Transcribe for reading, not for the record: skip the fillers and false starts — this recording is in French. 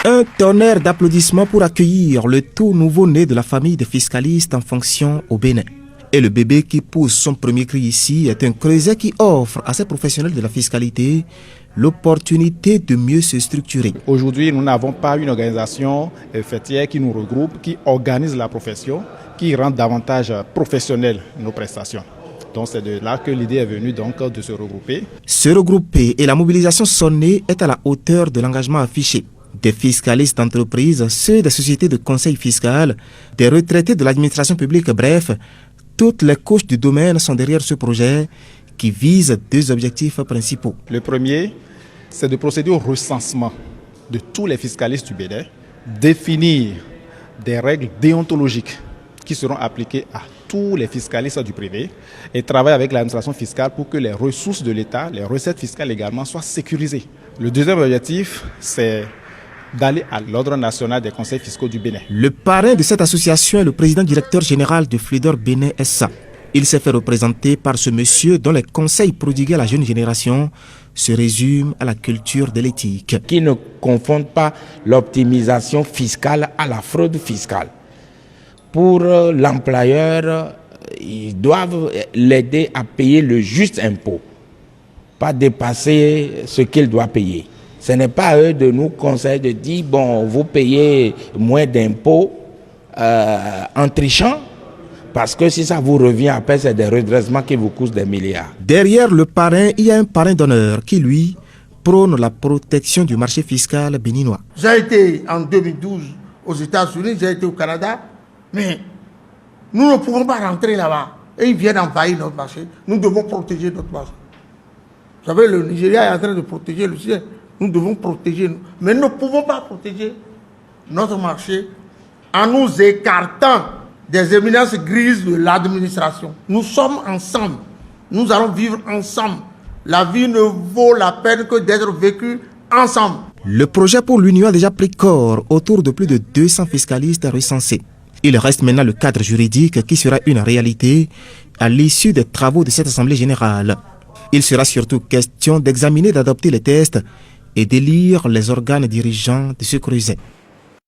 Un tonnerre d'applaudissements pour accueillir le tout nouveau-né de la famille des fiscalistes en fonction au Bénin. Et le bébé qui pousse son premier cri ici est un creuset qui offre à ces professionnels de la fiscalité l'opportunité de mieux se structurer. Aujourd'hui, nous n'avons pas une organisation fêtière qui nous regroupe, qui organise la profession, qui rend davantage professionnelles nos prestations. Donc c'est de là que l'idée est venue donc de se regrouper. Se regrouper et la mobilisation sonnée est à la hauteur de l'engagement affiché. Des fiscalistes d'entreprise, ceux des sociétés de conseil fiscal, des retraités de l'administration publique, bref, toutes les couches du domaine sont derrière ce projet qui vise deux objectifs principaux. Le premier, c'est de procéder au recensement de tous les fiscalistes du Bénin, définir des règles déontologiques qui seront appliquées à tous les fiscalistes du privé et travailler avec l'administration fiscale pour que les ressources de l'État, les recettes fiscales également, soient sécurisées. Le deuxième objectif, c'est d'aller à l'ordre national des conseils fiscaux du Bénin. Le parrain de cette association est le président directeur général de Fluidor Bénin SA. Il s'est fait représenter par ce monsieur dont les conseils prodigués à la jeune génération se résument à la culture de l'éthique. Qui ne confondent pas l'optimisation fiscale à la fraude fiscale. Pour l'employeur, ils doivent l'aider à payer le juste impôt, pas dépasser ce qu'il doit payer. Ce n'est pas à eux de nous conseiller de dire, bon, vous payez moins d'impôts en trichant, parce que si ça vous revient après, c'est des redressements qui vous coûtent des milliards. Derrière le parrain, il y a un parrain d'honneur qui, lui, prône la protection du marché fiscal béninois. J'ai été en 2012 aux États-Unis, j'ai été au Canada, mais nous ne pouvons pas rentrer là-bas. Et ils viennent envahir notre marché. Nous devons protéger notre marché. Vous savez, le Nigeria est en train de protéger le sien. Nous devons protéger, mais nous ne pouvons pas protéger notre marché en nous écartant des éminences grises de l'administration. Nous sommes ensemble. Nous allons vivre ensemble. La vie ne vaut la peine que d'être vécue ensemble. Le projet pour l'Union a déjà pris corps autour de plus de 200 fiscalistes recensés. Il reste maintenant le cadre juridique qui sera une réalité à l'issue des travaux de cette Assemblée générale. Il sera surtout question d'examiner et d'adopter les tests et d'élire les organes dirigeants de ce creuset.